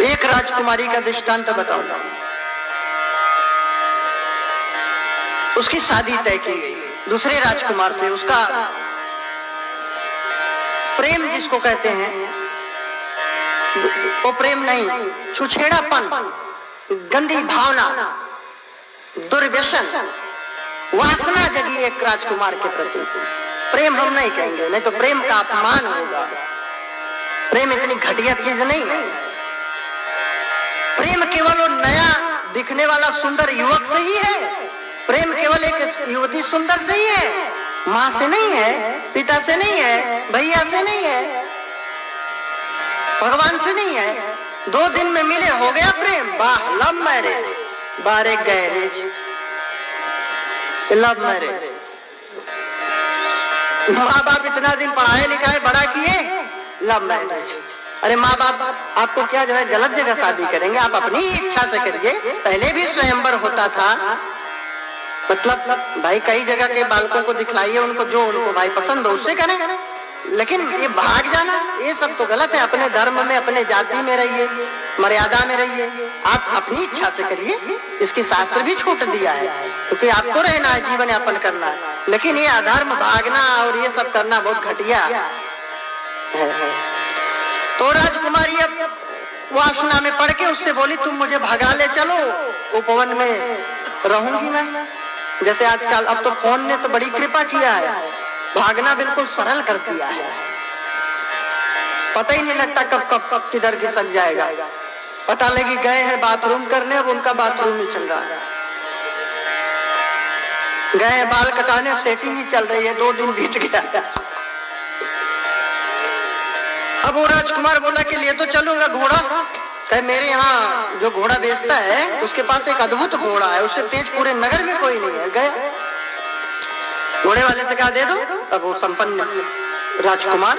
एक राजकुमारी का दृष्टांत बताऊंगा। उसकी शादी तय की गई दूसरे राजकुमार से। उसका प्रेम जिसको कहते हैं वो प्रेम नहीं, छुछेड़ापन, गंदी भावना, दुर्व्यसन, वासना जगी एक राजकुमार के प्रति। प्रेम हम नहीं कहेंगे, नहीं तो प्रेम का अपमान होगा। प्रेम इतनी घटिया चीज नहीं है। प्रेम केवल वो नया दिखने वाला सुंदर युवक से ही है। प्रेम केवल एक युवती सुंदर से ही है, माँ से नहीं है, पिता से नहीं है, भैया से नहीं है, भगवान से नहीं है। 2 दिन में मिले हो गया प्रेम, वाह लव मैरिज, बारे गैरेज, लव मैरिज। माँ बाप इतना दिन पढ़ाए लिखाए बड़ा किए, लव मैरिज। अरे माँ बाप आपको क्या जो है गलत जगह शादी करेंगे, आप अपनी इच्छा से करिए। पहले भी स्वयंवर होता था, मतलब भाई कई जगह के बालकों को दिखलाइए, उनको जो उनको भाई पसंद हो उससे करें। लेकिन ये भाग जाना ये सब तो गलत है। अपने धर्म में अपने जाति में रहिए, मर्यादा में रहिए, आप अपनी इच्छा से करिए। इसकी शास्त्र भी छूट दिया है, क्योंकि आपको रहना है, जीवन यापन करना है। लेकिन ये अधर्म भागना और ये सब करना बहुत घटिया है। तो राजकुमारी अब वासना में पड़ के उससे बोली, तुम मुझे भगा ले चलो, उपवन में रहूंगी मैं। जैसे आजकल अब तो फोन ने तो बड़ी कृपा किया है, भागना बिल्कुल सरल कर दिया है। पता ही नहीं लगता कब कब किधर खिसक जाएगा। पता लगी गए हैं बाथरूम करने, अब उनका बाथरूम ही चल रहा है। गए हैं बाल कटाने, अब सेटिंग ही चल रही है। 2 दिन बीत गया। अब वो राजकुमार बोला कि ले तो चलूंगा घोड़ा। कहे मेरे यहाँ जो घोड़ा बेचता है उसके पास एक अद्भुत घोड़ा है, उससे तेज पूरे नगर में कोई नहीं है। गया घोड़े वाले से कहा दे दो। अब वो संपन्न राजकुमार,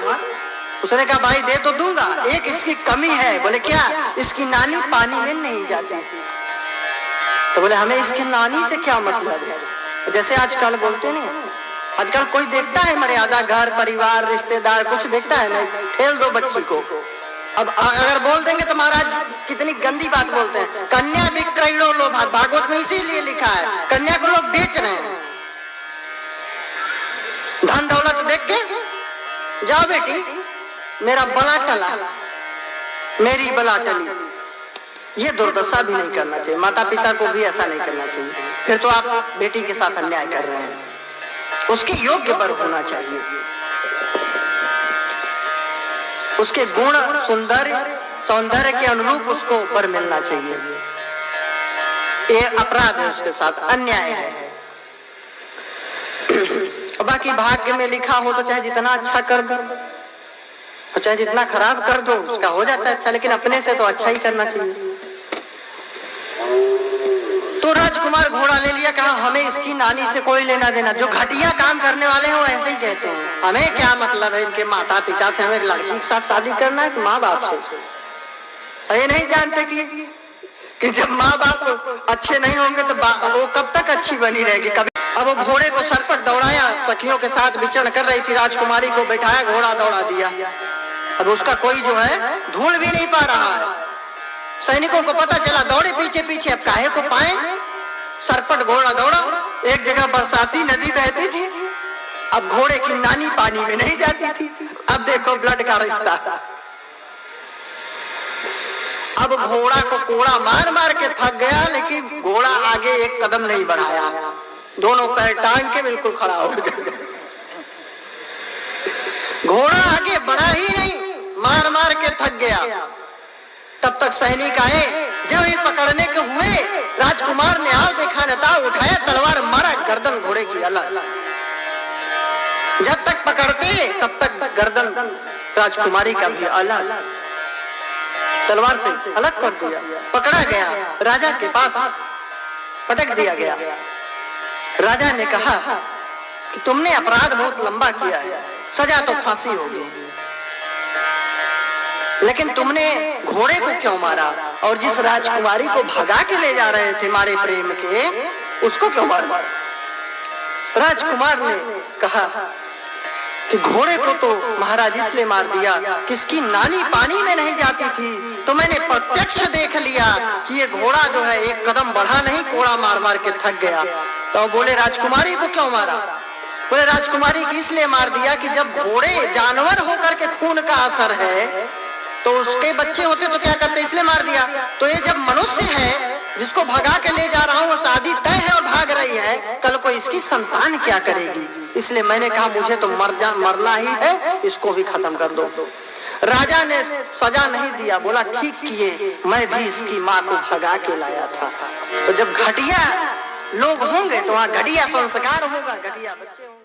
उसने कहा भाई दे तो दूंगा, एक इसकी कमी है। बोले क्या? इसकी नानी पानी में नहीं जाती। तो बोले हमें इसकी नानी से क्या मतलब है? जैसे आजकल बोलते नहीं, आजकल कोई देखता है मर्यादा, घर परिवार रिश्तेदार कुछ देखता है नहीं, ठेल दो बच्ची को। अब अगर बोल देंगे तो महाराज कितनी गंदी बात बोलते हैं, कन्या विक्रयणो लोभात, भागवत में इसीलिए लिखा है कन्या को लोग बेच रहे हैं। धन दौलत देख के जाओ बेटी मेरा बला टला, मेरी बला टली। ये दुर्दशा भी नहीं करना चाहिए, माता पिता को भी ऐसा नहीं करना चाहिए। फिर तो आप बेटी के साथ अन्याय कर रहे हैं। उसके योग्य वर होना चाहिए, उसके गुण सौंदर्य के अनुरूप उसको वर मिलना चाहिए। ये अपराध है, उसके साथ अन्याय है। बाकी भाग्य में लिखा हो तो चाहे जितना अच्छा कर दो और चाहे जितना खराब कर दो उसका हो जाता है अच्छा, लेकिन अपने से तो अच्छा ही करना चाहिए। तो राजकुमार घोड़ा ले लिया, कहा हमें इसकी नानी से कोई लेना देना। जो घटिया काम करने वाले हैं वो ऐसे ही कहते हैं, हमें क्या मतलब है इनके माता पिता से, हमें लड़की के साथ शादी करना है कि माँ बाप से। ये नहीं जानते कि जब माँ बाप अच्छे नहीं होंगे तो वो कब तक अच्छी बनी रहेगी कभी। अब वो घोड़े को सर पर दौड़ाया, सखियों के साथ विचरण कर रही थी, राजकुमारी को बैठाया, घोड़ा दौड़ा दिया। अब उसका कोई जो है ढूंढ भी नहीं पा रहा है। सैनिकों को पता चला, दौड़े पीछे पीछे, अब काहे को पाए, सरपट घोड़ा दौड़ा। एक जगह बरसाती नदी बहती थी, अब घोड़े की नानी पानी में नहीं जाती थी। अब देखो ब्लड का रिश्ता। अब घोड़ा को कोड़ा मार मार के थक गया, लेकिन घोड़ा आगे एक कदम नहीं बढ़ाया, दोनों पैर टांग के बिल्कुल खड़ा हो गया। घोड़ा आगे बढ़ा ही नहीं, मार मार के थक गया। तब तक सैनिक आए, जो ही पकड़ने के हुए, राजकुमार ने आओ देखा नता उठाया, तलवार मारा, गर्दन घोड़े की अलग। जब तक पकड़ते तब तक गर्दन राजकुमारी का भी अलग, तलवार से अलग कर दिया। पकड़ा गया, राजा के पास पटक दिया गया। राजा ने कहा कि तुमने अपराध बहुत लंबा किया है, सजा तो फांसी होगी, लेकिन तुमने घोड़े को क्यों मारा? और जिस राजकुमारी को भगा के ले जा रहे थे मारे प्रेम के, उसको क्यों मारा? राजकुमार ने कहा कि घोड़े को तो महाराज इसलिए मार दिया कि इसकी नानी पानी में नहीं जाती थी, तो मैंने प्रत्यक्ष देख लिया कि ये घोड़ा जो है एक कदम बढ़ा नहीं, कोड़ा मार मार के थक गया। तो बोले राजकुमारी को क्यों मारा? बोले राजकुमारी की इसलिए मार दिया कि जब घोड़े जानवर होकर के खून का असर है तो उसके बच्चे होते तो क्या करते, इसलिए मार दिया। तो ये जब मनुष्य है जिसको भगा के ले जा रहा हूं, शादी तय है और भाग रही है, कल को इसकी संतान क्या करेगी, इसलिए मैंने कहा मुझे तो मरना ही है, इसको भी खत्म कर दो। राजा ने सजा नहीं दिया, बोला ठीक किए, मैं भी इसकी माँ को भगा के लाया था। तो जब घटिया लोग होंगे तो वहां घटिया संस्कार होगा, घटिया बच्चे होंगे।